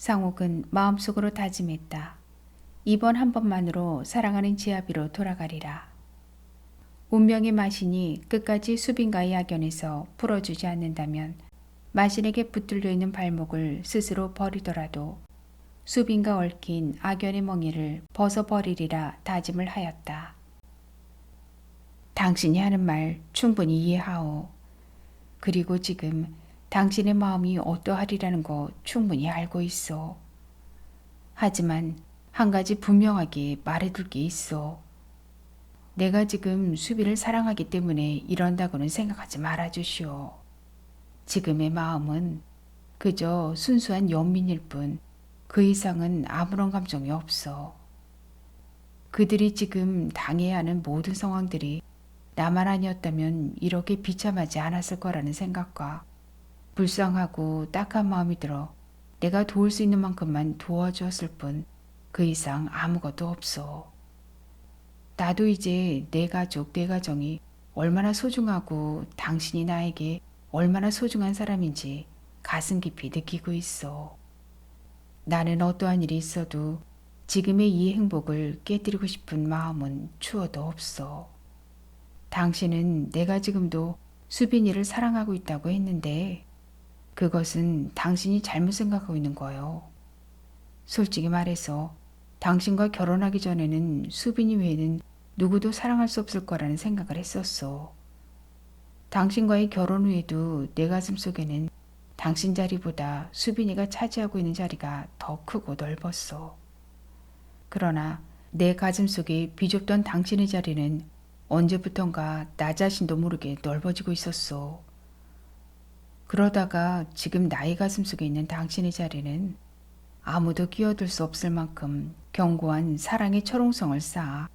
상옥은 마음속으로 다짐했다. 이번 한 번만으로 사랑하는 지아비로 돌아가리라. 운명의 마신이 끝까지 수빈과의 악연에서 풀어주지 않는다면 마신에게 붙들려 있는 발목을 스스로 버리더라도 수빈과 얽힌 악연의 멍에를 벗어버리리라 다짐을 하였다. 당신이 하는 말 충분히 이해하오. 그리고 지금 당신의 마음이 어떠하리라는 거 충분히 알고 있어. 하지만 한 가지 분명하게 말해둘 게 있어. 내가 지금 수빈을 사랑하기 때문에 이런다고는 생각하지 말아주시오. 지금의 마음은 그저 순수한 연민일 뿐 그 이상은 아무런 감정이 없어. 그들이 지금 당해야 하는 모든 상황들이 나만 아니었다면 이렇게 비참하지 않았을 거라는 생각과 불쌍하고 딱한 마음이 들어 내가 도울 수 있는 만큼만 도와주었을 뿐 그 이상 아무것도 없어. 나도 이제 내 가족, 내 가정이 얼마나 소중하고 당신이 나에게 얼마나 소중한 사람인지 가슴 깊이 느끼고 있어. 나는 어떠한 일이 있어도 지금의 이 행복을 깨뜨리고 싶은 마음은 추워도 없어. 당신은 내가 지금도 수빈이를 사랑하고 있다고 했는데 그것은 당신이 잘못 생각하고 있는 거예요. 솔직히 말해서 당신과 결혼하기 전에는 수빈이 외에는 누구도 사랑할 수 없을 거라는 생각을 했었어. 당신과의 결혼 후에도 내 가슴 속에는 당신 자리보다 수빈이가 차지하고 있는 자리가 더 크고 넓었어. 그러나 내 가슴 속에 비좁던 당신의 자리는 언제부턴가 나 자신도 모르게 넓어지고 있었어. 그러다가 지금 나의 가슴 속에 있는 당신의 자리는 아무도 끼어들 수 없을 만큼 견고한 사랑의 철옹성을 쌓아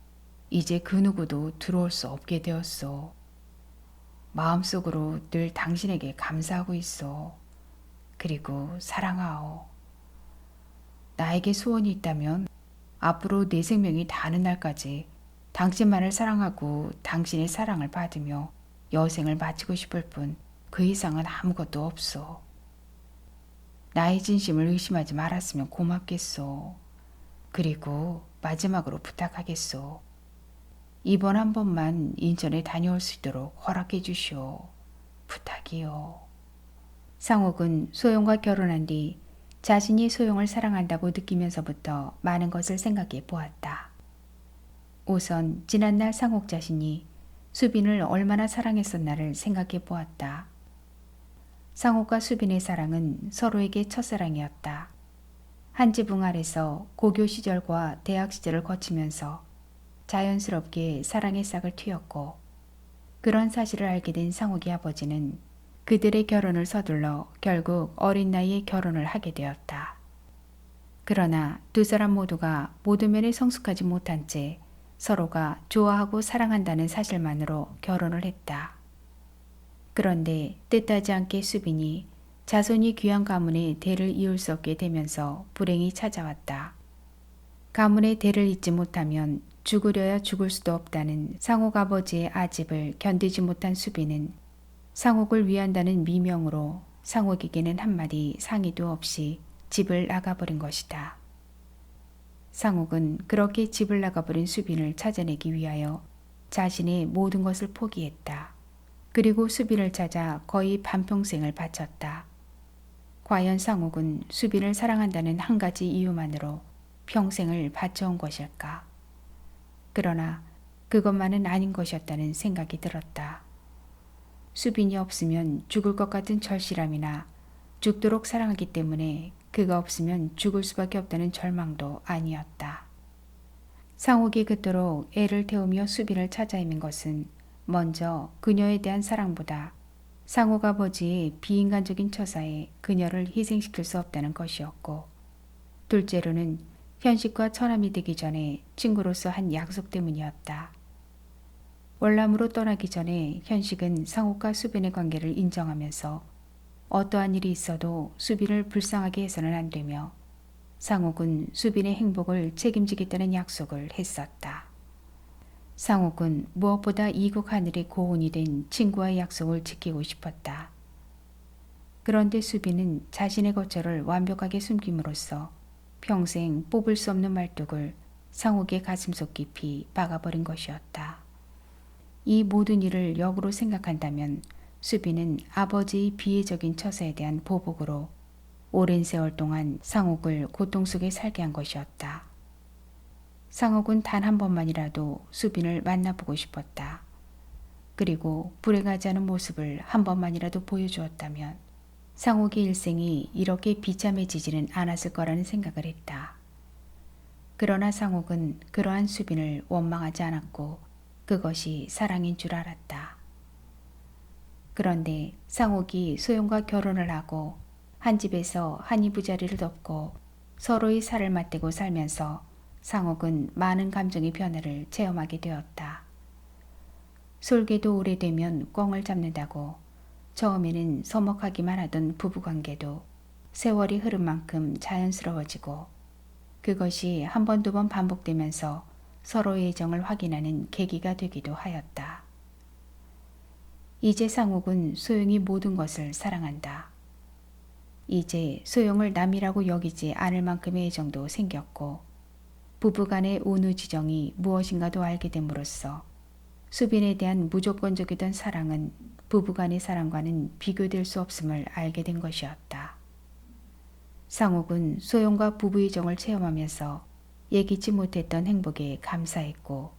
이제 그 누구도 들어올 수 없게 되었어. 마음속으로 늘 당신에게 감사하고 있어. 그리고 사랑하오. 나에게 소원이 있다면 앞으로 내 생명이 다하는 날까지 당신만을 사랑하고 당신의 사랑을 받으며 여생을 마치고 싶을 뿐 그 이상은 아무것도 없어. 나의 진심을 의심하지 말았으면 고맙겠소. 그리고 마지막으로 부탁하겠소. 이번 한 번만 인천에 다녀올 수 있도록 허락해 주시오. 부탁이요. 상옥은 소영과 결혼한 뒤 자신이 소영을 사랑한다고 느끼면서부터 많은 것을 생각해 보았다. 우선 지난날 상옥 자신이 수빈을 얼마나 사랑했었나를 생각해 보았다. 상옥과 수빈의 사랑은 서로에게 첫사랑이었다. 한 지붕 아래서 고교 시절과 대학 시절을 거치면서 자연스럽게 사랑의 싹을 틔웠고 그런 사실을 알게 된 상옥의 아버지는 그들의 결혼을 서둘러 결국 어린 나이에 결혼을 하게 되었다. 그러나 두 사람 모두가 모든 면에 성숙하지 못한 채 서로가 좋아하고 사랑한다는 사실만으로 결혼을 했다. 그런데 뜻하지 않게 수빈이 자손이 귀한 가문의 대를 이을 수 없게 되면서 불행이 찾아왔다. 가문의 대를 잇지 못하면 죽으려야 죽을 수도 없다는 상옥 아버지의 아집을 견디지 못한 수빈은 상옥을 위한다는 미명으로 상옥에게는 한마디 상의도 없이 집을 나가버린 것이다. 상옥은 그렇게 집을 나가버린 수빈을 찾아내기 위하여 자신의 모든 것을 포기했다. 그리고 수빈을 찾아 거의 반평생을 바쳤다. 과연 상옥은 수빈을 사랑한다는 한 가지 이유만으로 평생을 바쳐온 것일까? 그러나 그것만은 아닌 것이었다는 생각이 들었다. 수빈이 없으면 죽을 것 같은 절실함이나 죽도록 사랑하기 때문에 그가 없으면 죽을 수밖에 없다는 절망도 아니었다. 상옥이 그토록 애를 태우며 수빈을 찾아 헤맨 것은 먼저 그녀에 대한 사랑보다 상옥 아버지의 비인간적인 처사에 그녀를 희생시킬 수 없다는 것이었고, 둘째로는 현식과 처남이 되기 전에 친구로서 한 약속 때문이었다. 월남으로 떠나기 전에 현식은 상옥과 수빈의 관계를 인정하면서 어떠한 일이 있어도 수빈을 불쌍하게 해서는 안 되며 상옥은 수빈의 행복을 책임지겠다는 약속을 했었다. 상옥은 무엇보다 이국 하늘의 고운이 된 친구와의 약속을 지키고 싶었다. 그런데 수빈은 자신의 거처를 완벽하게 숨김으로써 평생 뽑을 수 없는 말뚝을 상옥의 가슴속 깊이 박아버린 것이었다. 이 모든 일을 역으로 생각한다면 수빈은 아버지의 비애적인 처사에 대한 보복으로 오랜 세월 동안 상옥을 고통 속에 살게 한 것이었다. 상옥은 단 한 번만이라도 수빈을 만나보고 싶었다. 그리고 불행하지 않은 모습을 한 번만이라도 보여주었다면 상옥의 일생이 이렇게 비참해지지는 않았을 거라는 생각을 했다. 그러나 상옥은 그러한 수빈을 원망하지 않았고 그것이 사랑인 줄 알았다. 그런데 상옥이 소영과 결혼을 하고 한 집에서 한 이부자리를 덮고 서로의 살을 맞대고 살면서 상옥은 많은 감정의 변화를 체험하게 되었다. 솔개도 오래되면 꿩을 잡는다고 처음에는 서먹하기만 하던 부부관계도 세월이 흐른 만큼 자연스러워지고 그것이 한 번, 두 번 반복되면서 서로의 애정을 확인하는 계기가 되기도 하였다. 이제 상옥은 소영이 모든 것을 사랑한다. 이제 소영을 남이라고 여기지 않을 만큼의 애정도 생겼고 부부간의 온우지정이 무엇인가도 알게 됨으로써 수빈에 대한 무조건적이던 사랑은 부부간의 사랑과는 비교될 수 없음을 알게 된 것이었다. 상옥은 소영과 부부의 정을 체험하면서 예기치 못했던 행복에 감사했고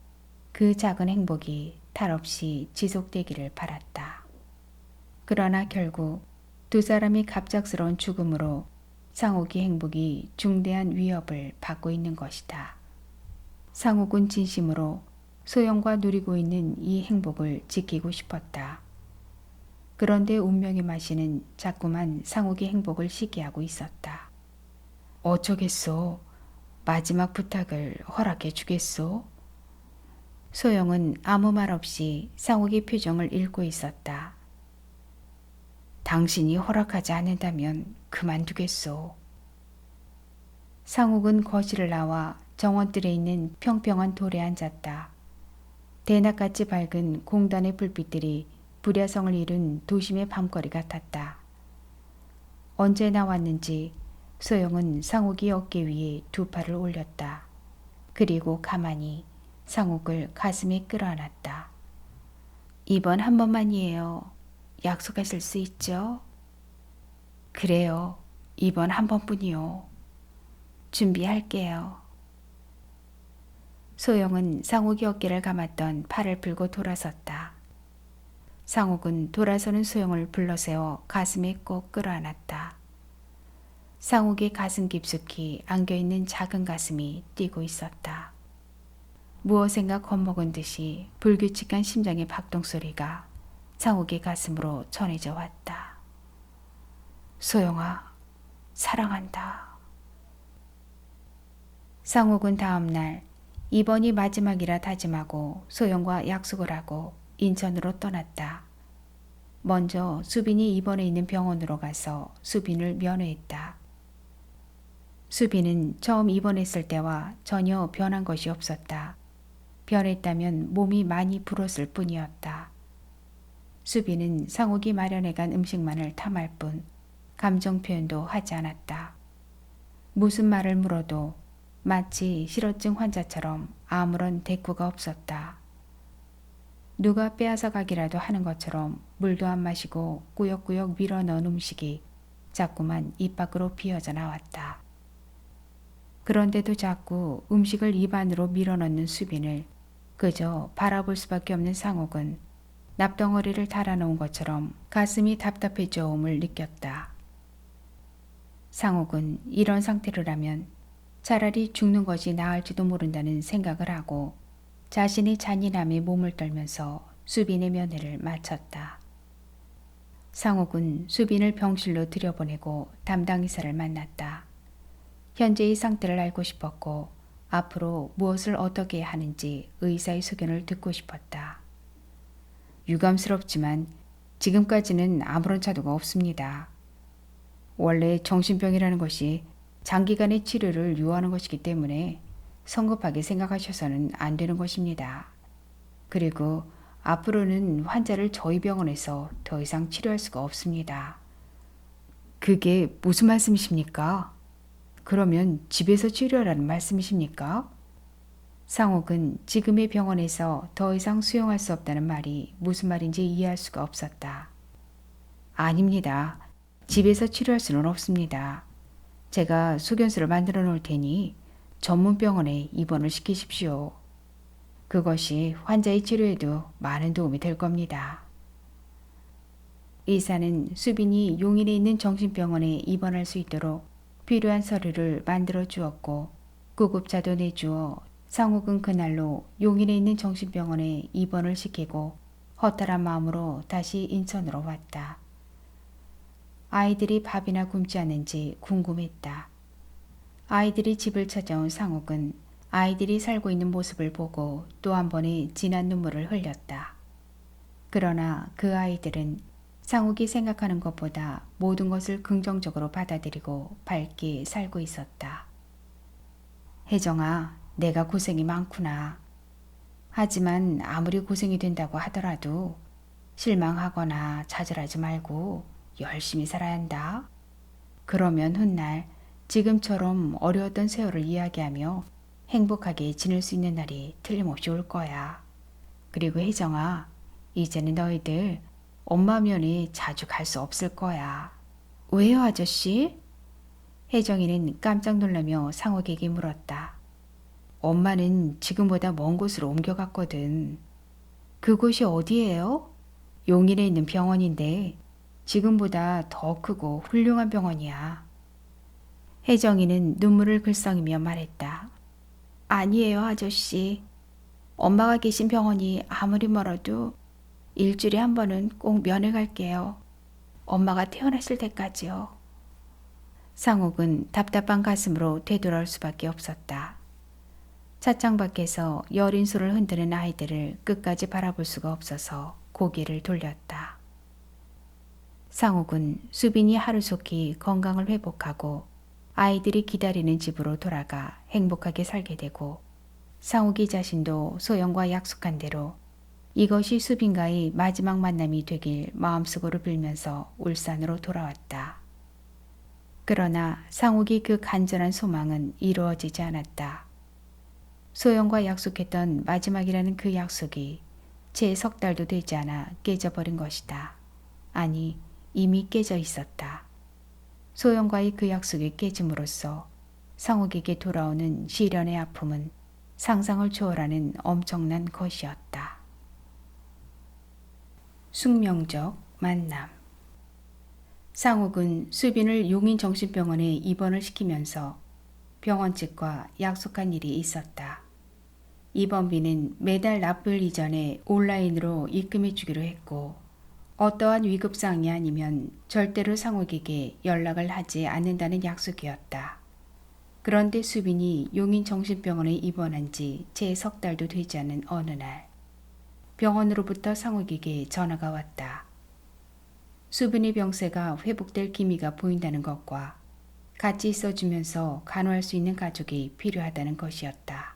그 작은 행복이 탈없이 지속되기를 바랐다. 그러나 결국 두 사람이 갑작스러운 죽음으로 상옥의 행복이 중대한 위협을 받고 있는 것이다. 상옥은 진심으로 소영과 누리고 있는 이 행복을 지키고 싶었다. 그런데 운명의 마시는 자꾸만 상옥의 행복을 시기하고 있었다. 어쩌겠소? 마지막 부탁을 허락해 주겠소? 소영은 아무 말 없이 상옥의 표정을 읽고 있었다. 당신이 허락하지 않는다면 그만두겠소. 상옥은 거실을 나와 정원들에 있는 평평한 돌에 앉았다. 대낮같이 밝은 공단의 불빛들이 불야성을 이룬 도심의 밤거리 같았다. 언제 나왔는지 소영은 상옥이 어깨 위에 두 팔을 올렸다. 그리고 가만히 상옥을 가슴에 끌어안았다. 이번 한 번만이에요. 약속하실 수 있죠? 그래요. 이번 한 번뿐이요. 준비할게요. 소영은 상옥이 어깨를 감았던 팔을 풀고 돌아섰다. 상옥은 돌아서는 소영을 불러세워 가슴에 꼭 끌어안았다. 상옥의 가슴 깊숙이 안겨있는 작은 가슴이 뛰고 있었다. 무엇인가 겁먹은 듯이 불규칙한 심장의 박동소리가 상옥의 가슴으로 전해져 왔다. 소영아, 사랑한다. 상옥은 다음날 이번이 마지막이라 다짐하고 소영과 약속을 하고 인천으로 떠났다. 먼저 수빈이 입원해 있는 병원으로 가서 수빈을 면회했다. 수빈은 처음 입원했을 때와 전혀 변한 것이 없었다. 변했다면 몸이 많이 불었을 뿐이었다. 수빈은 상옥이 마련해간 음식만을 탐할 뿐 감정 표현도 하지 않았다. 무슨 말을 물어도 마치 실어증 환자처럼 아무런 대꾸가 없었다. 누가 빼앗아 가기라도 하는 것처럼 물도 안 마시고 꾸역꾸역 밀어넣은 음식이 자꾸만 입 밖으로 비어져 나왔다. 그런데도 자꾸 음식을 입 안으로 밀어넣는 수빈을 그저 바라볼 수밖에 없는 상옥은 납덩어리를 달아놓은 것처럼 가슴이 답답해져 옴을 느꼈다. 상옥은 이런 상태로라면 차라리 죽는 것이 나을지도 모른다는 생각을 하고 자신의 잔인함에 몸을 떨면서 수빈의 면회를 마쳤다. 상옥은 수빈을 병실로 들여보내고 담당 의사를 만났다. 현재의 상태를 알고 싶었고 앞으로 무엇을 어떻게 해야 하는지 의사의 소견을 듣고 싶었다. 유감스럽지만 지금까지는 아무런 차도가 없습니다. 원래 정신병이라는 것이 장기간의 치료를 요하는 것이기 때문에 성급하게 생각하셔서는 안 되는 것입니다. 그리고 앞으로는 환자를 저희 병원에서 더 이상 치료할 수가 없습니다. 그게 무슨 말씀이십니까? 그러면 집에서 치료하라는 말씀이십니까? 상옥은 지금의 병원에서 더 이상 수용할 수 없다는 말이 무슨 말인지 이해할 수가 없었다. 아닙니다. 집에서 치료할 수는 없습니다. 제가 소견서를 만들어 놓을 테니 전문 병원에 입원을 시키십시오. 그것이 환자의 치료에도 많은 도움이 될 겁니다. 의사는 수빈이 용인에 있는 정신병원에 입원할 수 있도록 필요한 서류를 만들어 주었고 구급차도 내주어 상욱은 그날로 용인에 있는 정신병원에 입원을 시키고 허탈한 마음으로 다시 인천으로 왔다. 아이들이 밥이나 굶지 않는지 궁금했다. 아이들이 집을 찾아온 상욱은 아이들이 살고 있는 모습을 보고 또 한 번의 진한 눈물을 흘렸다. 그러나 그 아이들은 상욱이 생각하는 것보다 모든 것을 긍정적으로 받아들이고 밝게 살고 있었다. 혜정아, 내가 고생이 많구나. 하지만 아무리 고생이 된다고 하더라도 실망하거나 좌절하지 말고 열심히 살아야 한다. 그러면 훗날 지금처럼 어려웠던 세월을 이야기하며 행복하게 지낼 수 있는 날이 틀림없이 올 거야. 그리고 혜정아, 이제는 너희들 엄마 면에 자주 갈 수 없을 거야. 왜요, 아저씨? 혜정이는 깜짝 놀라며 상욱에게 물었다. 엄마는 지금보다 먼 곳으로 옮겨갔거든. 그곳이 어디예요? 용인에 있는 병원인데 지금보다 더 크고 훌륭한 병원이야. 혜정이는 눈물을 글썽이며 말했다. 아니에요, 아저씨. 엄마가 계신 병원이 아무리 멀어도 일주일에 한 번은 꼭 면회 갈게요. 엄마가 태어났을 때까지요. 상욱은 답답한 가슴으로 되돌아올 수밖에 없었다. 차창 밖에서 여린 손을 흔드는 아이들을 끝까지 바라볼 수가 없어서 고개를 돌렸다. 상욱은 수빈이 하루속히 건강을 회복하고 아이들이 기다리는 집으로 돌아가 행복하게 살게 되고 상욱이 자신도 소영과 약속한 대로 이것이 수빈과의 마지막 만남이 되길 마음속으로 빌면서 울산으로 돌아왔다. 그러나 상욱이 그 간절한 소망은 이루어지지 않았다. 소영과 약속했던 마지막이라는 그 약속이 채 석 달도 되지 않아 깨져버린 것이다. 아니, 이미 깨져 있었다. 소영과의 그 약속이 깨짐으로써 상욱에게 돌아오는 시련의 아픔은 상상을 초월하는 엄청난 것이었다. 숙명적 만남. 상욱은 수빈을 용인정신병원에 입원을 시키면서 병원 측과 약속한 일이 있었다. 입원비는 매달 납부일 이전에 온라인으로 입금해 주기로 했고 어떠한 위급사항이 아니면 절대로 상욱에게 연락을 하지 않는다는 약속이었다. 그런데 수빈이 용인정신병원에 입원한 지 채 석 달도 되지 않은 어느 날 병원으로부터 상욱에게 전화가 왔다. 수빈의 병세가 회복될 기미가 보인다는 것과 같이 있어주면서 간호할 수 있는 가족이 필요하다는 것이었다.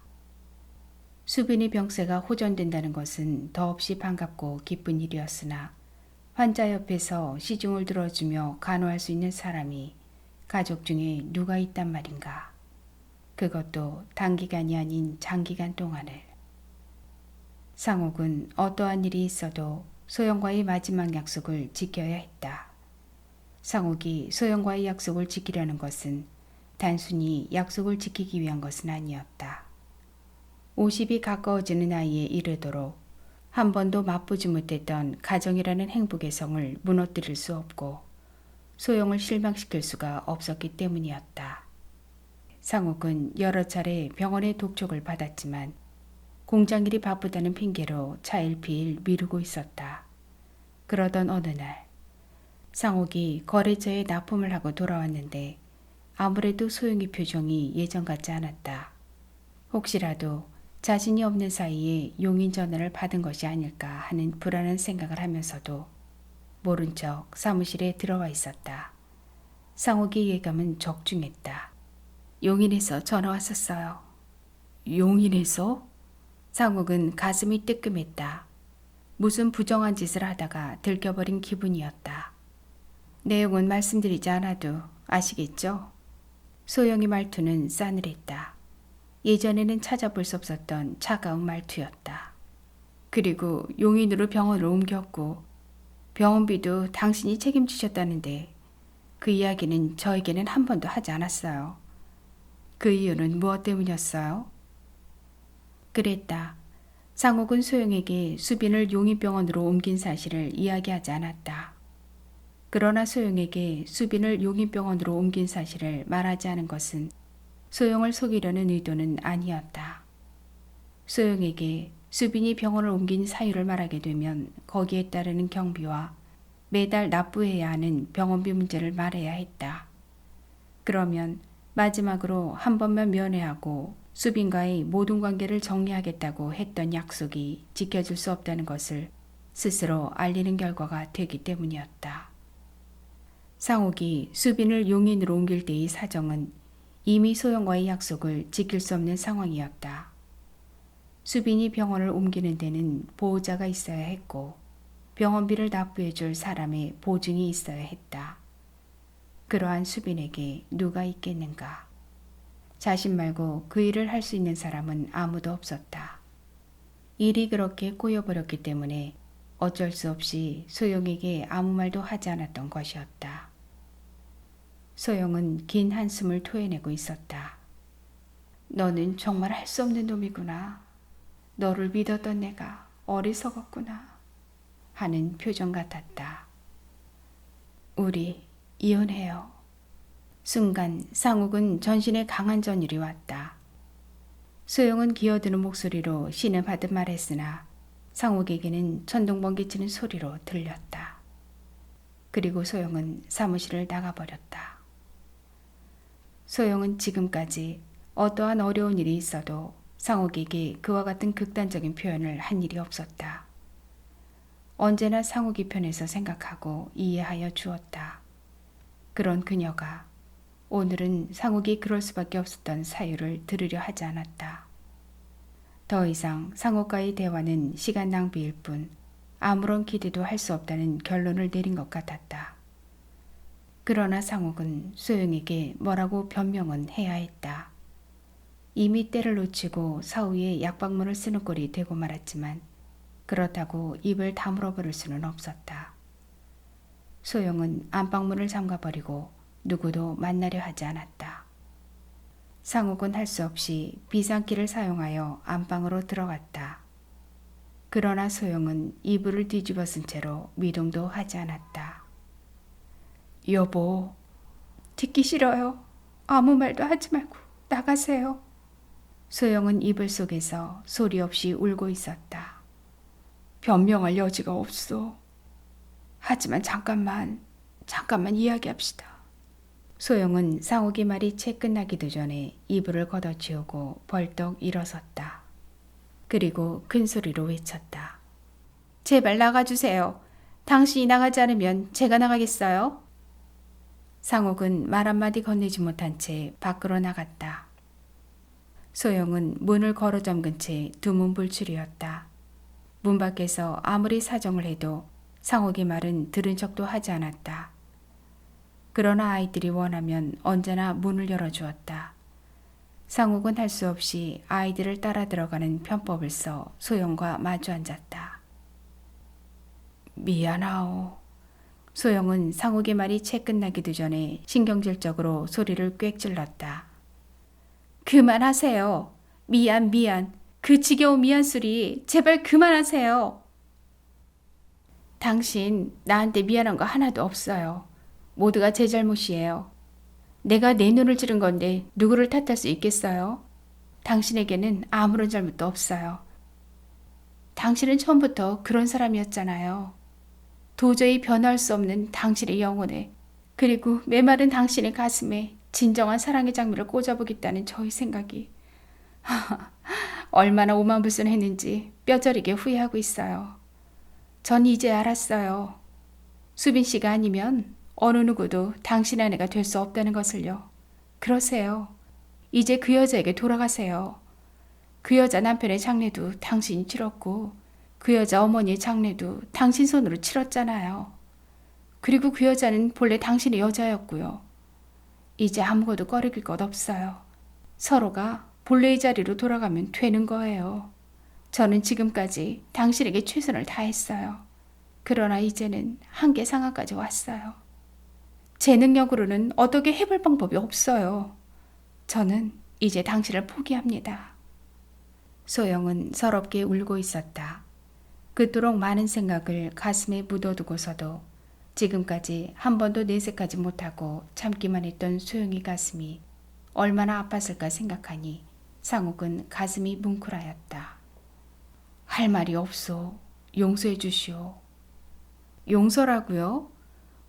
수빈의 병세가 호전된다는 것은 더없이 반갑고 기쁜 일이었으나 환자 옆에서 시중을 들어주며 간호할 수 있는 사람이 가족 중에 누가 있단 말인가. 그것도 단기간이 아닌 장기간 동안을. 상욱은 어떠한 일이 있어도 소영과의 마지막 약속을 지켜야 했다. 상욱이 소영과의 약속을 지키려는 것은 단순히 약속을 지키기 위한 것은 아니었다. 50이 가까워지는 나이에 이르도록 한 번도 맛보지 못했던 가정이라는 행복의 성을 무너뜨릴 수 없고 소영을 실망시킬 수가 없었기 때문이었다. 상욱은 여러 차례 병원의 독촉을 받았지만 공장일이 바쁘다는 핑계로 차일피일 미루고 있었다. 그러던 어느 날 상욱이 거래처에 납품을 하고 돌아왔는데 아무래도 소영이 표정이 예전 같지 않았다. 혹시라도 자신이 없는 사이에 용인 전화를 받은 것이 아닐까 하는 불안한 생각을 하면서도 모른 척 사무실에 들어와 있었다. 상욱의 예감은 적중했다. 용인에서 전화 왔었어요. 용인에서? 상욱은 가슴이 뜨끔했다. 무슨 부정한 짓을 하다가 들켜버린 기분이었다. 내용은 말씀드리지 않아도 아시겠죠? 소영의 말투는 싸늘했다. 예전에는 찾아볼 수 없었던 차가운 말투였다. 그리고 용인으로 병원을 옮겼고 병원비도 당신이 책임지셨다는데 그 이야기는 저에게는 한 번도 하지 않았어요. 그 이유는 무엇 때문이었어요? 그랬다. 상옥은 소영에게 수빈을 용인병원으로 옮긴 사실을 이야기하지 않았다. 그러나 소영에게 수빈을 용인병원으로 옮긴 사실을 말하지 않은 것은 소영을 속이려는 의도는 아니었다. 소영에게 수빈이 병원을 옮긴 사유를 말하게 되면 거기에 따르는 경비와 매달 납부해야 하는 병원비 문제를 말해야 했다. 그러면 마지막으로 한 번만 면회하고 수빈과의 모든 관계를 정리하겠다고 했던 약속이 지켜질 수 없다는 것을 스스로 알리는 결과가 되기 때문이었다. 상옥이 수빈을 용인으로 옮길 때의 사정은 이미 소영과의 약속을 지킬 수 없는 상황이었다. 수빈이 병원을 옮기는 데는 보호자가 있어야 했고 병원비를 납부해 줄 사람의 보증이 있어야 했다. 그러한 수빈에게 누가 있겠는가? 자신 말고 그 일을 할 수 있는 사람은 아무도 없었다. 일이 그렇게 꼬여버렸기 때문에 어쩔 수 없이 소영에게 아무 말도 하지 않았던 것이었다. 소영은 긴 한숨을 토해내고 있었다. 너는 정말 할 수 없는 놈이구나. 너를 믿었던 내가 어리석었구나. 하는 표정 같았다. 우리 이혼해요. 순간 상욱은 전신에 강한 전율이 왔다. 소영은 기어드는 목소리로 신음하듯 말했으나 상욱에게는 천둥번개 치는 소리로 들렸다. 그리고 소영은 사무실을 나가버렸다. 소영은 지금까지 어떠한 어려운 일이 있어도 상욱에게 그와 같은 극단적인 표현을 한 일이 없었다. 언제나 상욱이 편에서 생각하고 이해하여 주었다. 그런 그녀가 오늘은 상욱이 그럴 수밖에 없었던 사유를 들으려 하지 않았다. 더 이상 상욱과의 대화는 시간 낭비일 뿐 아무런 기대도 할 수 없다는 결론을 내린 것 같았다. 그러나 상욱은 소영에게 뭐라고 변명은 해야 했다. 이미 때를 놓치고 사후에 약방문을 쓰는 꼴이 되고 말았지만 그렇다고 입을 다물어 버릴 수는 없었다. 소영은 안방문을 잠가버리고 누구도 만나려 하지 않았다. 상욱은 할 수 없이 비상키를 사용하여 안방으로 들어갔다. 그러나 소영은 이불을 뒤집어 쓴 채로 미동도 하지 않았다. 여보, 듣기 싫어요. 아무 말도 하지 말고 나가세요. 소영은 이불 속에서 소리 없이 울고 있었다. 변명할 여지가 없어. 하지만 잠깐만 이야기합시다. 소영은 상욱이 말이 채 끝나기도 전에 이불을 걷어치우고 벌떡 일어섰다. 그리고 큰 소리로 외쳤다. 제발 나가주세요. 당신이 나가지 않으면 제가 나가겠어요? 상욱은 말 한마디 건네지 못한 채 밖으로 나갔다. 소영은 문을 걸어 잠근 채 두문불출이었다. 문 밖에서 아무리 사정을 해도 상욱의 말은 들은 척도 하지 않았다. 그러나 아이들이 원하면 언제나 문을 열어주었다. 상욱은 할 수 없이 아이들을 따라 들어가는 편법을 써 소영과 마주 앉았다. 미안하오. 소영은 상욱의 말이 채 끝나기도 전에 신경질적으로 소리를 꽥 질렀다. 그만하세요. 미안. 그 지겨운 미안 소리 제발 그만하세요. 당신 나한테 미안한 거 하나도 없어요. 모두가 제 잘못이에요. 내가 내 눈을 찌른 건데 누구를 탓할 수 있겠어요? 당신에게는 아무런 잘못도 없어요. 당신은 처음부터 그런 사람이었잖아요. 도저히 변할 수 없는 당신의 영혼에 그리고 메마른 당신의 가슴에 진정한 사랑의 장미를 꽂아보겠다는 저의 생각이 얼마나 오만불순했는지 뼈저리게 후회하고 있어요. 전 이제 알았어요. 수빈 씨가 아니면 어느 누구도 당신 아내가 될 수 없다는 것을요. 그러세요. 이제 그 여자에게 돌아가세요. 그 여자 남편의 장례도 당신이 치렀고 그 여자 어머니의 장례도 당신 손으로 치렀잖아요. 그리고 그 여자는 본래 당신의 여자였고요. 이제 아무것도 꺼리길 것 없어요. 서로가 본래의 자리로 돌아가면 되는 거예요. 저는 지금까지 당신에게 최선을 다했어요. 그러나 이제는 한계 상황까지 왔어요. 제 능력으로는 어떻게 해볼 방법이 없어요. 저는 이제 당신을 포기합니다. 소영은 서럽게 울고 있었다. 그토록 많은 생각을 가슴에 묻어두고서도 지금까지 한 번도 내색하지 못하고 참기만 했던 소영이 가슴이 얼마나 아팠을까 생각하니 상욱은 가슴이 뭉클하였다. 할 말이 없소. 용서해 주시오. 용서라고요?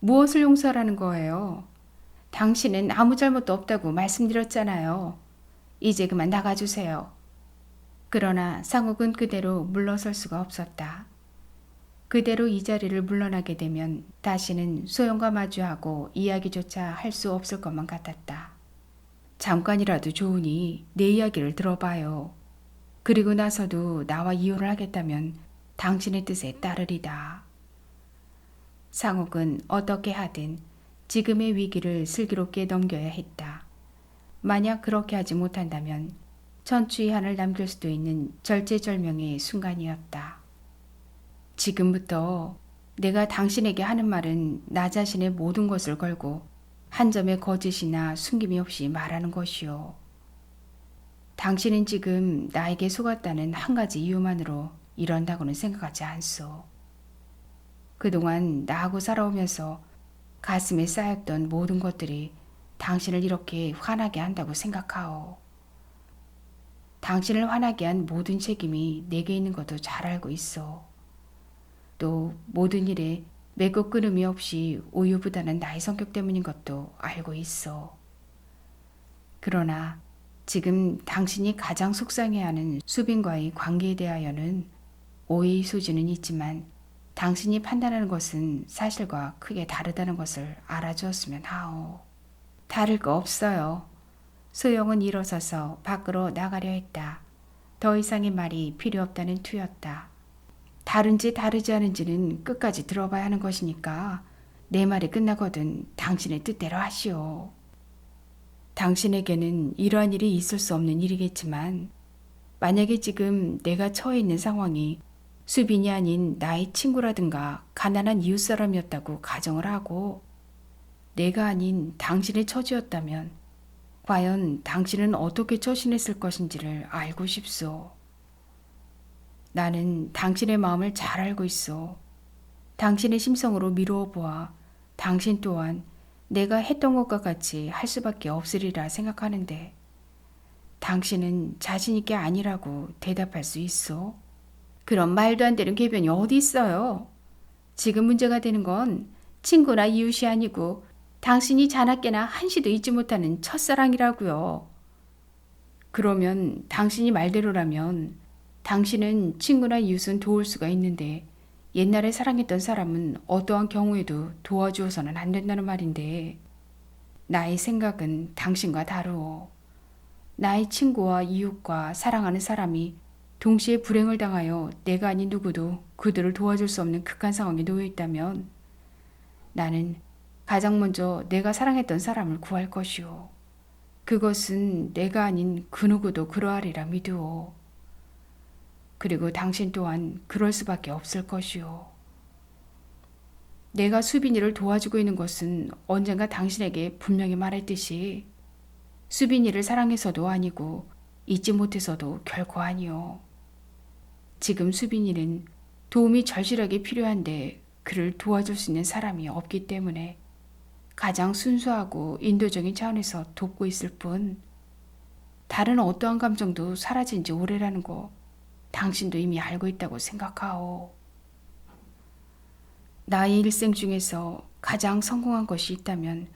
무엇을 용서하라는 거예요? 당신은 아무 잘못도 없다고 말씀드렸잖아요. 이제 그만 나가주세요. 그러나 상욱은 그대로 물러설 수가 없었다. 그대로 이 자리를 물러나게 되면 다시는 소영과 마주하고 이야기조차 할 수 없을 것만 같았다. 잠깐이라도 좋으니 내 이야기를 들어봐요. 그리고 나서도 나와 이혼을 하겠다면 당신의 뜻에 따르리다. 상욱은 어떻게 하든 지금의 위기를 슬기롭게 넘겨야 했다. 만약 그렇게 하지 못한다면 천추의 한을 남길 수도 있는 절제절명의 순간이었다. 지금부터 내가 당신에게 하는 말은 나 자신의 모든 것을 걸고 한 점의 거짓이나 숨김이 없이 말하는 것이요. 당신은 지금 나에게 속았다는 한 가지 이유만으로 이런다고는 생각하지 않소. 그동안 나하고 살아오면서 가슴에 쌓였던 모든 것들이 당신을 이렇게 화나게 한다고 생각하오. 당신을 화나게 한 모든 책임이 내게 있는 것도 잘 알고 있어. 또 모든 일에 맺고 끊음이 없이 우유부단한 나의 성격 때문인 것도 알고 있어. 그러나 지금 당신이 가장 속상해하는 수빈과의 관계에 대하여는 오해의 소지는 있지만 당신이 판단하는 것은 사실과 크게 다르다는 것을 알아주었으면 하오. 다를 거 없어요. 소영은 일어서서 밖으로 나가려 했다. 더 이상의 말이 필요 없다는 투였다. 다른지 다르지 않은지는 끝까지 들어봐야 하는 것이니까 내 말이 끝나거든 당신의 뜻대로 하시오. 당신에게는 이러한 일이 있을 수 없는 일이겠지만 만약에 지금 내가 처해 있는 상황이 수빈이 아닌 나의 친구라든가 가난한 이웃 사람이었다고 가정을 하고 내가 아닌 당신의 처지였다면 과연 당신은 어떻게 처신했을 것인지를 알고 싶소. 나는 당신의 마음을 잘 알고 있어. 당신의 심성으로 미루어 보아 당신 또한 내가 했던 것과 같이 할 수밖에 없으리라 생각하는데 당신은 자신 있게 아니라고 대답할 수 있어? 그런 말도 안 되는 궤변이 어디 있어요? 지금 문제가 되는 건 친구나 이웃이 아니고 당신이 자나깨나 한시도 잊지 못하는 첫사랑이라고요. 그러면 당신이 말대로라면 당신은 친구나 이웃은 도울 수가 있는데 옛날에 사랑했던 사람은 어떠한 경우에도 도와주어서는 안 된다는 말인데 나의 생각은 당신과 다르오. 나의 친구와 이웃과 사랑하는 사람이 동시에 불행을 당하여 내가 아닌 누구도 그들을 도와줄 수 없는 극한 상황에 놓여 있다면 나는 가장 먼저 내가 사랑했던 사람을 구할 것이오. 그것은 내가 아닌 그 누구도 그러하리라 믿으오. 그리고 당신 또한 그럴 수밖에 없을 것이오. 내가 수빈이를 도와주고 있는 것은 언젠가 당신에게 분명히 말했듯이 수빈이를 사랑해서도 아니고 잊지 못해서도 결코 아니오. 지금 수빈이는 도움이 절실하게 필요한데 그를 도와줄 수 있는 사람이 없기 때문에 가장 순수하고 인도적인 차원에서 돕고 있을 뿐 다른 어떠한 감정도 사라진 지 오래라는 거 당신도 이미 알고 있다고 생각하오. 나의 일생 중에서 가장 성공한 것이 있다면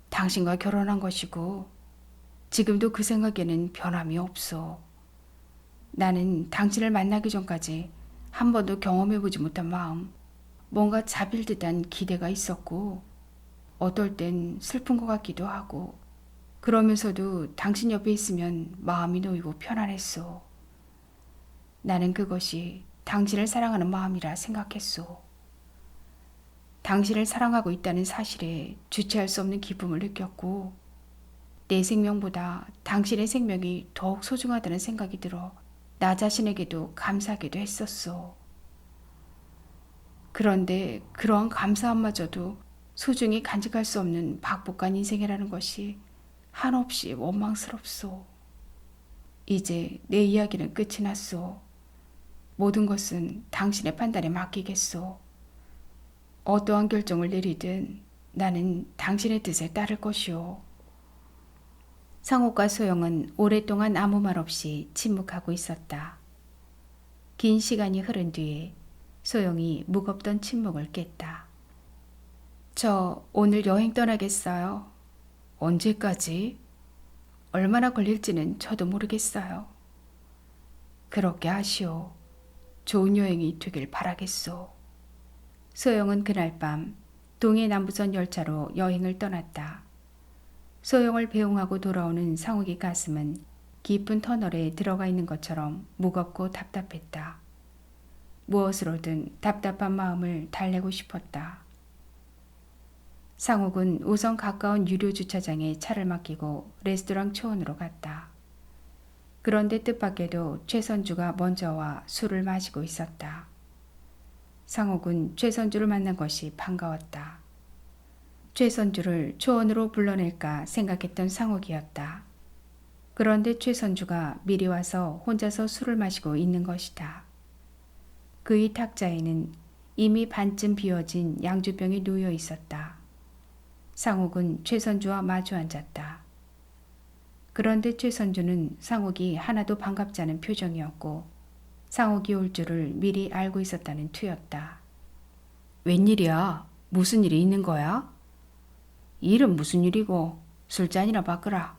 당신과 결혼한 것이고 지금도 그 생각에는 변함이 없어. 나는 당신을 만나기 전까지 한 번도 경험해보지 못한 마음, 뭔가 자빌 듯한 기대가 있었고 어떨 땐 슬픈 것 같기도 하고 그러면서도 당신 옆에 있으면 마음이 놓이고 편안했어. 나는 그것이 당신을 사랑하는 마음이라 생각했소. 당신을 사랑하고 있다는 사실에 주체할 수 없는 기쁨을 느꼈고 내 생명보다 당신의 생명이 더욱 소중하다는 생각이 들어 나 자신에게도 감사하기도 했었어. 그런데 그러한 감사함마저도 소중히 간직할 수 없는 박복한 인생이라는 것이 한없이 원망스럽소. 이제 내 이야기는 끝이 났소. 모든 것은 당신의 판단에 맡기겠소. 어떠한 결정을 내리든 나는 당신의 뜻에 따를 것이오. 상옥과 소영은 오랫동안 아무 말 없이 침묵하고 있었다. 긴 시간이 흐른 뒤에 소영이 무겁던 침묵을 깼다. 저 오늘 여행 떠나겠어요. 언제까지? 얼마나 걸릴지는 저도 모르겠어요. 그렇게 하시오. 좋은 여행이 되길 바라겠소. 소영은 그날 밤 동해남부선 열차로 여행을 떠났다. 소영을 배웅하고 돌아오는 상욱의 가슴은 깊은 터널에 들어가 있는 것처럼 무겁고 답답했다. 무엇으로든 답답한 마음을 달래고 싶었다. 상욱은 우선 가까운 유료 주차장에 차를 맡기고 레스토랑 초원으로 갔다. 그런데 뜻밖에도 최선주가 먼저 와 술을 마시고 있었다. 상욱은 최선주를 만난 것이 반가웠다. 최선주를 초원으로 불러낼까 생각했던 상욱이었다. 그런데 최선주가 미리 와서 혼자서 술을 마시고 있는 것이다. 그의 탁자에는 이미 반쯤 비워진 양주병이 놓여 있었다. 상욱은 최선주와 마주 앉았다. 그런데 최선주는 상욱이 하나도 반갑지 않은 표정이었고 상욱이 올 줄을 미리 알고 있었다는 투였다. 웬일이야? 무슨 일이 있는 거야? 일은 무슨 일이고 술잔이나 바꾸라.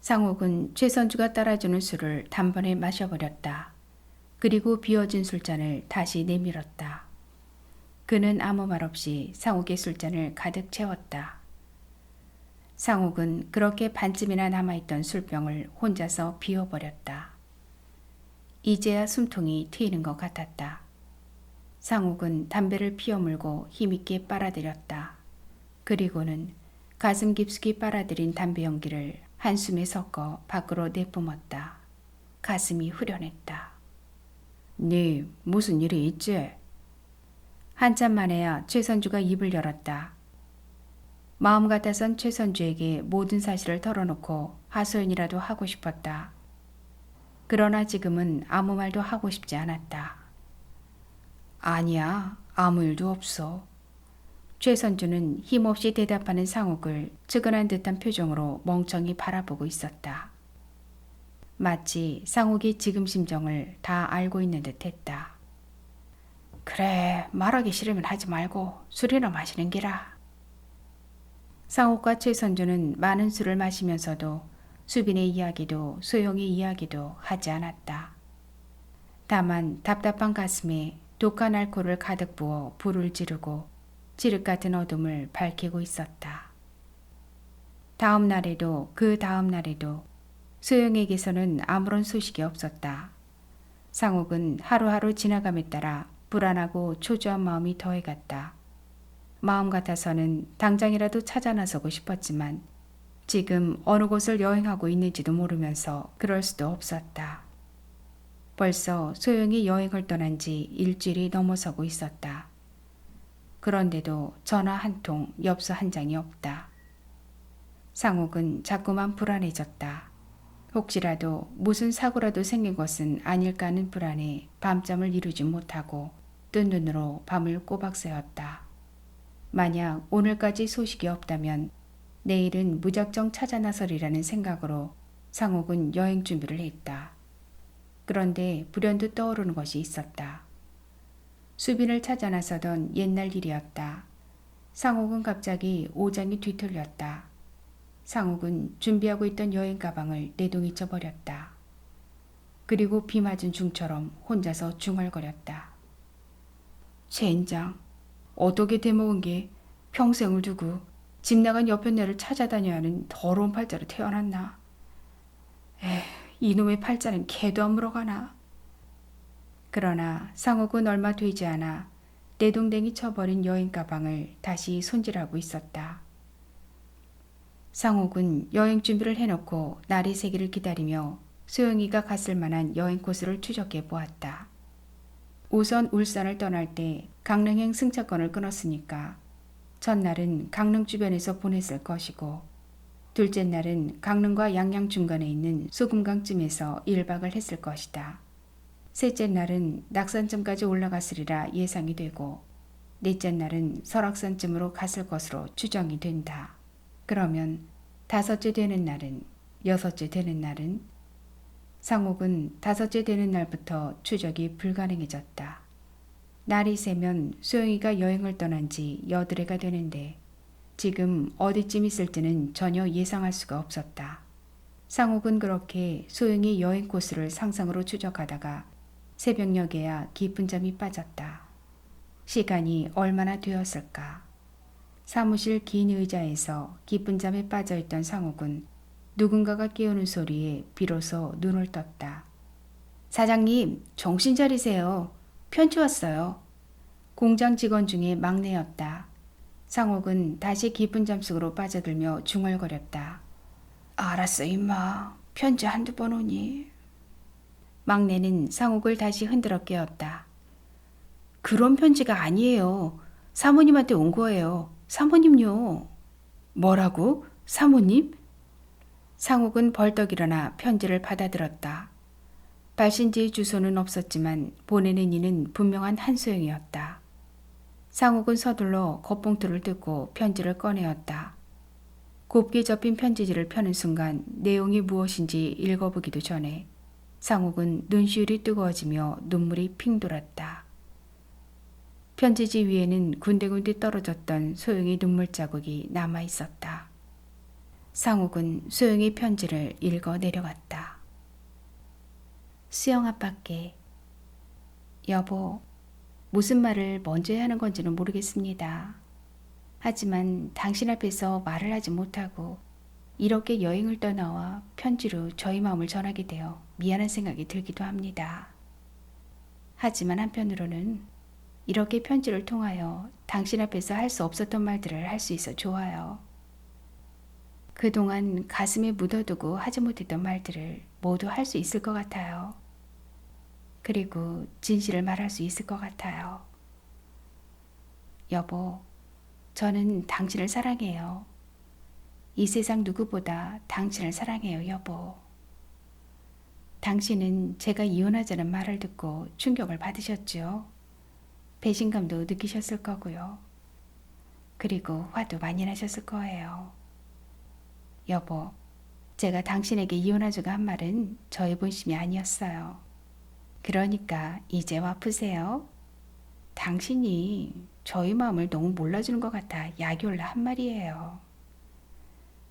상욱은 최선주가 따라주는 술을 단번에 마셔버렸다. 그리고 비워진 술잔을 다시 내밀었다. 그는 아무 말 없이 상욱의 술잔을 가득 채웠다. 상욱은 그렇게 반쯤이나 남아있던 술병을 혼자서 비워버렸다. 이제야 숨통이 트이는 것 같았다. 상욱은 담배를 피워물고 힘있게 빨아들였다. 그리고는 가슴 깊숙이 빨아들인 담배 연기를 한숨에 섞어 밖으로 내뿜었다. 가슴이 후련했다. 네, 무슨 일이 있지? 한참 만에야 최선주가 입을 열었다. 마음 같아선 최선주에게 모든 사실을 털어놓고 하소연이라도 하고 싶었다. 그러나 지금은 아무 말도 하고 싶지 않았다. 아니야, 아무 일도 없어. 최선주는 힘없이 대답하는 상욱을 측은한 듯한 표정으로 멍청이 바라보고 있었다. 마치 상욱이 지금 심정을 다 알고 있는 듯 했다. 그래, 말하기 싫으면 하지 말고 술이나 마시는 기라. 상욱과 최선주는 많은 술을 마시면서도 수빈의 이야기도 소영의 이야기도 하지 않았다. 다만 답답한 가슴에 독한 알코올을 가득 부어 불을 지르고 칠흑 같은 어둠을 밝히고 있었다. 다음 날에도 그 다음 날에도 소영에게서는 아무런 소식이 없었다. 상욱은 하루하루 지나감에 따라 불안하고 초조한 마음이 더해갔다. 마음 같아서는 당장이라도 찾아 나서고 싶었지만 지금 어느 곳을 여행하고 있는지도 모르면서 그럴 수도 없었다. 벌써 소영이 여행을 떠난 지 일주일이 넘어서고 있었다. 그런데도 전화 한 통, 엽서 한 장이 없다. 상욱은 자꾸만 불안해졌다. 혹시라도 무슨 사고라도 생긴 것은 아닐까 하는 불안에 밤잠을 이루지 못하고 뜬 눈으로 밤을 꼬박 새웠다. 만약 오늘까지 소식이 없다면 내일은 무작정 찾아 나서리라는 생각으로 상욱은 여행 준비를 했다. 그런데 불현듯 떠오르는 것이 있었다. 수빈을 찾아 나서던 옛날 일이었다. 상욱은 갑자기 오장이 뒤틀렸다. 상욱은 준비하고 있던 여행 가방을 내동이쳐 버렸다. 그리고 비 맞은 중처럼 혼자서 중얼거렸다. 젠장, 어떻게 대먹은 게 평생을 두고 집 나간 여편네를 찾아다녀야 하는 더러운 팔자로 태어났나. 에휴, 이놈의 팔자는 개도 안 물어가나. 그러나 상욱은 얼마 되지 않아 내동댕이 쳐버린 여행 가방을 다시 손질하고 있었다. 상옥은 여행 준비를 해놓고 날이 새기를 기다리며 소영이가 갔을 만한 여행 코스를 추적해 보았다. 우선 울산을 떠날 때 강릉행 승차권을 끊었으니까 첫날은 강릉 주변에서 보냈을 것이고 둘째 날은 강릉과 양양 중간에 있는 소금강쯤에서 1박을 했을 것이다. 셋째 날은 낙산쯤까지 올라갔으리라 예상이 되고 넷째 날은 설악산쯤으로 갔을 것으로 추정이 된다. 그러면 다섯째 되는 날은, 여섯째 되는 날은? 상옥은 다섯째 되는 날부터 추적이 불가능해졌다. 날이 새면 소영이가 여행을 떠난 지 여드레가 되는데 지금 어디쯤 있을지는 전혀 예상할 수가 없었다. 상옥은 그렇게 소영이 여행 코스를 상상으로 추적하다가 새벽녘에야 깊은 잠이 빠졌다. 시간이 얼마나 되었을까? 사무실 긴 의자에서 깊은 잠에 빠져있던 상옥은 누군가가 깨우는 소리에 비로소 눈을 떴다. 사장님, 정신 차리세요. 편지 왔어요. 공장 직원 중에 막내였다. 상옥은 다시 깊은 잠속으로 빠져들며 중얼거렸다. 알았어 임마. 편지 한두 번 오니. 막내는 상옥을 다시 흔들어 깨웠다. 그런 편지가 아니에요. 사모님한테 온 거예요. 사모님요. 뭐라고? 사모님? 상옥은 벌떡 일어나 편지를 받아들었다. 발신지의 주소는 없었지만 보내는 이는 분명한 한소영이었다. 상옥은 서둘러 겉봉투를 뜯고 편지를 꺼내었다. 곱게 접힌 편지지를 펴는 순간 내용이 무엇인지 읽어보기도 전에 상옥은 눈시울이 뜨거워지며 눈물이 핑 돌았다. 편지지 위에는 군데군데 떨어졌던 소영의 눈물 자국이 남아 있었다. 상옥은 소영의 편지를 읽어 내려갔다. 수영 아빠께 여보, 무슨 말을 먼저 해야 하는 건지는 모르겠습니다. 하지만 당신 앞에서 말을 하지 못하고 이렇게 여행을 떠나와 편지로 저희 마음을 전하게 되어 미안한 생각이 들기도 합니다. 하지만 한편으로는 이렇게 편지를 통하여 당신 앞에서 할 수 없었던 말들을 할 수 있어 좋아요. 그동안 가슴에 묻어두고 하지 못했던 말들을 모두 할 수 있을 것 같아요. 그리고 진실을 말할 수 있을 것 같아요. 여보, 저는 당신을 사랑해요. 이 세상 누구보다 당신을 사랑해요, 여보. 당신은 제가 이혼하자는 말을 듣고 충격을 받으셨죠. 배신감도 느끼셨을 거고요. 그리고 화도 많이 나셨을 거예요. 여보, 제가 당신에게 이혼하자고 한 말은 저의 본심이 아니었어요. 그러니까 이제 와 푸세요. 당신이 저희 마음을 너무 몰라주는 것 같아 약이 올라 한 말이에요.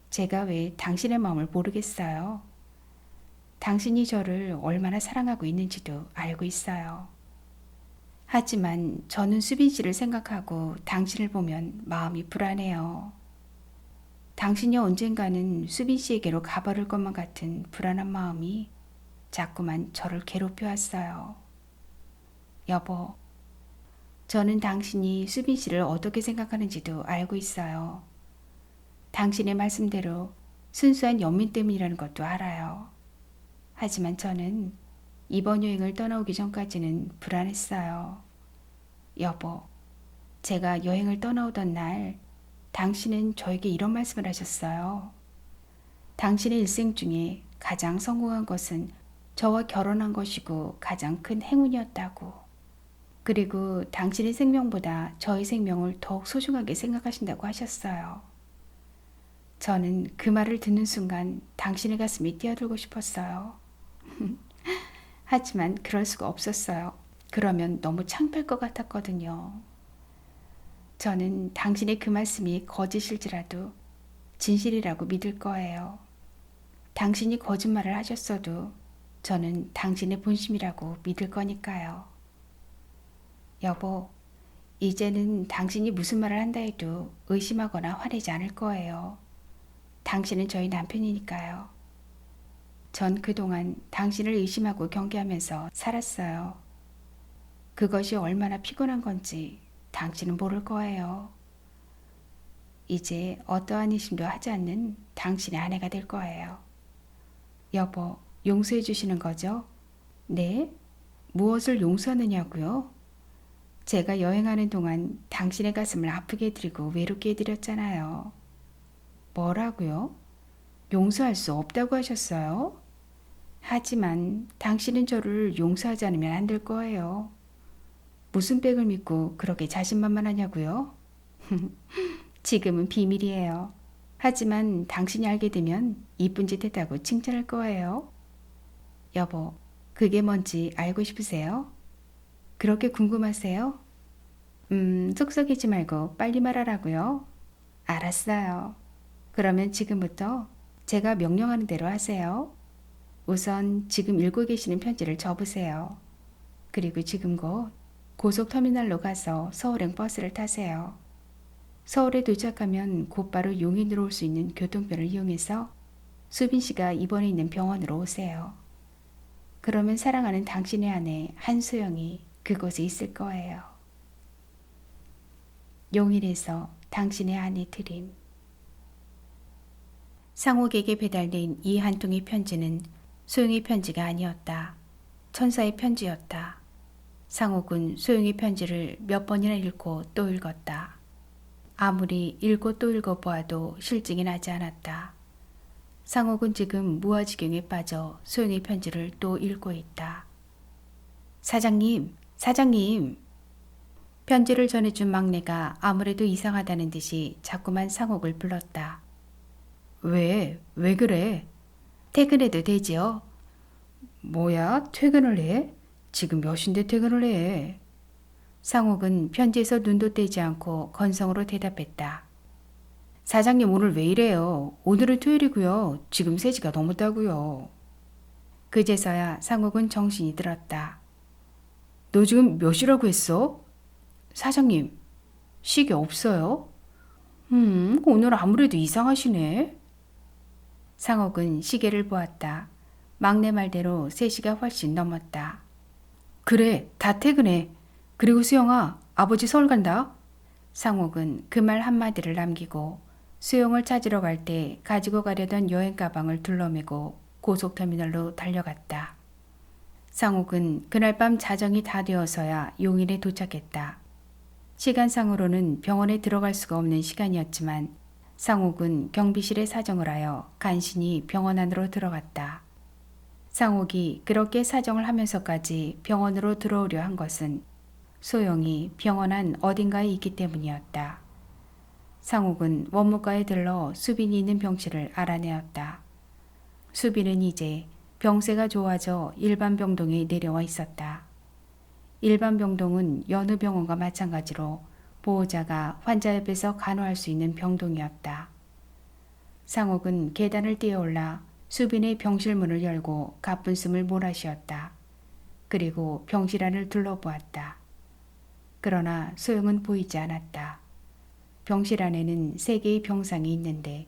제가 왜 당신의 마음을 모르겠어요. 당신이 저를 얼마나 사랑하고 있는지도 알고 있어요. 하지만 저는 수빈 씨를 생각하고 당신을 보면 마음이 불안해요. 당신이 언젠가는 수빈 씨에게로 가버릴 것만 같은 불안한 마음이 자꾸만 저를 괴롭혀 왔어요. 여보, 저는 당신이 수빈 씨를 어떻게 생각하는지도 알고 있어요. 당신의 말씀대로 순수한 연민 때문이라는 것도 알아요. 하지만 저는 이번 여행을 떠나오기 전까지는 불안했어요. 여보, 제가 여행을 떠나오던 날 당신은 저에게 이런 말씀을 하셨어요. 당신의 일생 중에 가장 성공한 것은 저와 결혼한 것이고 가장 큰 행운이었다고. 그리고 당신의 생명보다 저의 생명을 더욱 소중하게 생각하신다고 하셨어요. 저는 그 말을 듣는 순간 당신의 가슴이 뛰어들고 싶었어요. 하지만 그럴 수가 없었어요. 그러면 너무 창피할 것 같았거든요. 저는 당신의 그 말씀이 거짓일지라도 진실이라고 믿을 거예요. 당신이 거짓말을 하셨어도 저는 당신의 본심이라고 믿을 거니까요. 여보, 이제는 당신이 무슨 말을 한다 해도 의심하거나 화내지 않을 거예요. 당신은 저희 남편이니까요. 전 그동안 당신을 의심하고 경계하면서 살았어요. 그것이 얼마나 피곤한 건지 당신은 모를 거예요. 이제 어떠한 의심도 하지 않는 당신의 아내가 될 거예요. 여보, 용서해 주시는 거죠? 네? 무엇을 용서하느냐고요? 제가 여행하는 동안 당신의 가슴을 아프게 해드리고 외롭게 해드렸잖아요. 뭐라고요? 용서할 수 없다고 하셨어요? 하지만 당신은 저를 용서하지 않으면 안 될 거예요. 무슨 백을 믿고 그렇게 자신만만하냐고요? 지금은 비밀이에요. 하지만 당신이 알게 되면 이쁜 짓 했다고 칭찬할 거예요. 여보, 그게 뭔지 알고 싶으세요? 그렇게 궁금하세요? 속썩이지 말고 빨리 말하라고요. 알았어요. 그러면 지금부터 제가 명령하는 대로 하세요. 우선 지금 읽고 계시는 편지를 접으세요. 그리고 지금 곧 고속터미널로 가서 서울행 버스를 타세요. 서울에 도착하면 곧바로 용인으로 올 수 있는 교통편을 이용해서 수빈 씨가 입원해 있는 병원으로 오세요. 그러면 사랑하는 당신의 아내 한소영이 그곳에 있을 거예요. 용인에서 당신의 아내 드림. 상옥에게 배달된 이 한 통의 편지는 소영의 편지가 아니었다. 천사의 편지였다. 상옥은 소영의 편지를 몇 번이나 읽고 또 읽었다. 아무리 읽고 또 읽어보아도 실증이 나지 않았다. 상옥은 지금 무아지경에 빠져 소영의 편지를 또 읽고 있다. 사장님, 사장님. 편지를 전해준 막내가 아무래도 이상하다는 듯이 자꾸만 상옥을 불렀다. 왜 그래? 퇴근해도 되지요? 뭐야, 퇴근을 해? 지금 몇 시인데 퇴근을 해? 상옥은 편지에서 눈도 떼지 않고 건성으로 대답했다. 사장님 오늘 왜 이래요? 오늘은 토요일이고요. 지금 3시가 넘었다고요. 그제서야 상옥은 정신이 들었다. 너 지금 몇 시라고 했어? 사장님, 시계 없어요? 오늘 아무래도 이상하시네. 상옥은 시계를 보았다. 막내 말대로 3시가 훨씬 넘었다. 그래, 다 퇴근해. 그리고 수영아, 아버지 서울 간다. 상옥은 그 말 한마디를 남기고 수영을 찾으러 갈 때 가지고 가려던 여행 가방을 둘러매고 고속터미널로 달려갔다. 상옥은 그날 밤 자정이 다 되어서야 용인에 도착했다. 시간상으로는 병원에 들어갈 수가 없는 시간이었지만 상옥은 경비실에 사정을 하여 간신히 병원 안으로 들어갔다. 상옥이 그렇게 사정을 하면서까지 병원으로 들어오려 한 것은 소영이 병원 안 어딘가에 있기 때문이었다. 상옥은 원무과에 들러 수빈이 있는 병실을 알아내었다. 수빈은 이제 병세가 좋아져 일반 병동에 내려와 있었다. 일반 병동은 여느 병원과 마찬가지로 보호자가 환자 옆에서 간호할 수 있는 병동이었다. 상옥은 계단을 뛰어올라 수빈의 병실 문을 열고 가쁜 숨을 몰아쉬었다. 그리고 병실 안을 둘러보았다. 그러나 소영은 보이지 않았다. 병실 안에는 3개의 병상이 있는데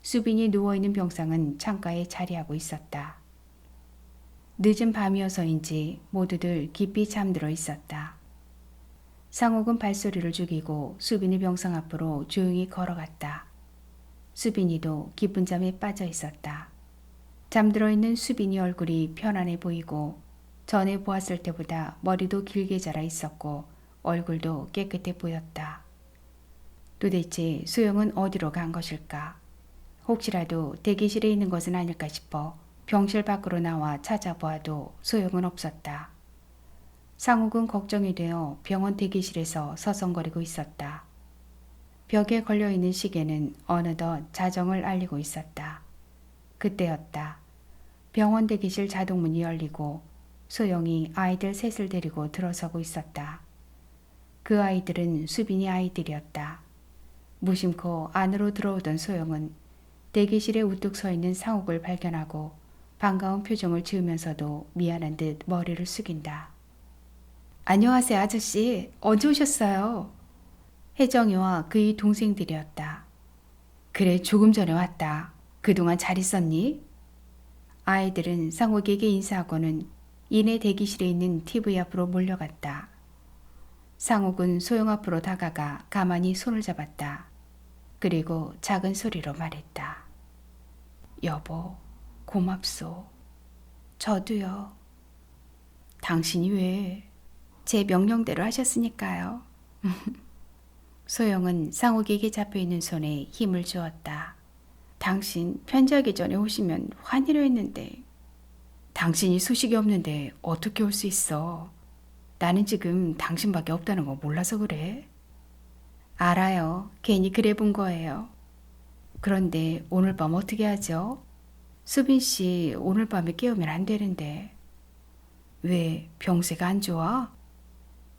수빈이 누워있는 병상은 창가에 자리하고 있었다. 늦은 밤이어서인지 모두들 깊이 잠들어 있었다. 상옥은 발소리를 죽이고 수빈이 병상 앞으로 조용히 걸어갔다. 수빈이도 깊은 잠에 빠져 있었다. 잠들어 있는 수빈이 얼굴이 편안해 보이고 전에 보았을 때보다 머리도 길게 자라 있었고 얼굴도 깨끗해 보였다. 도대체 소영은 어디로 간 것일까? 혹시라도 대기실에 있는 것은 아닐까 싶어 병실 밖으로 나와 찾아보아도 소용은 없었다. 상욱은 걱정이 되어 병원 대기실에서 서성거리고 있었다. 벽에 걸려있는 시계는 어느덧 자정을 알리고 있었다. 그때였다. 병원 대기실 자동문이 열리고 소영이 아이들 셋을 데리고 들어서고 있었다. 그 아이들은 수빈이 아이들이었다. 무심코 안으로 들어오던 소영은 대기실에 우뚝 서 있는 상욱을 발견하고 반가운 표정을 지으면서도 미안한 듯 머리를 숙인다. 안녕하세요 아저씨. 언제 오셨어요? 혜정이와 그의 동생들이었다. 그래 조금 전에 왔다. 그동안 잘 있었니? 아이들은 상욱에게 인사하고는 이내 대기실에 있는 TV 앞으로 몰려갔다. 상욱은 소영 앞으로 다가가 가만히 손을 잡았다. 그리고 작은 소리로 말했다. 여보, 고맙소. 저도요. 당신이 왜? 제 명령대로 하셨으니까요. 소영은 상욱에게 잡혀있는 손에 힘을 주었다. 당신 편지하기 전에 오시면 환희로 했는데. 당신이 소식이 없는데 어떻게 올 수 있어? 나는 지금 당신밖에 없다는 거 몰라서 그래. 알아요. 괜히 그래 본 거예요. 그런데 오늘 밤 어떻게 하죠? 수빈 씨 오늘 밤에 깨우면 안 되는데. 왜, 병세가 안 좋아?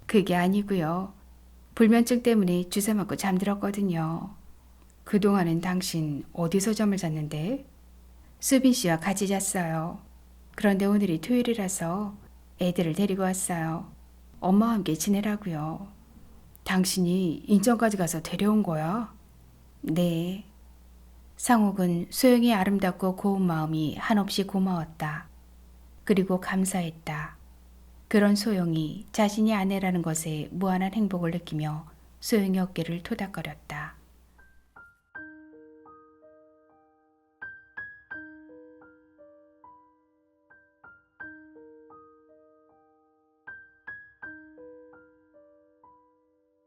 그게 아니고요. 불면증 때문에 주사 맞고 잠들었거든요. 그동안은 당신 어디서 잠을 잤는데? 수빈 씨와 같이 잤어요. 그런데 오늘이 토요일이라서 애들을 데리고 왔어요. 엄마와 함께 지내라고요. 당신이 인천까지 가서 데려온 거야? 네. 상욱은 소영의 아름답고 고운 마음이 한없이 고마웠다. 그리고 감사했다. 그런 소영이 자신이 아내라는 것에 무한한 행복을 느끼며 소영의 어깨를 토닥거렸다.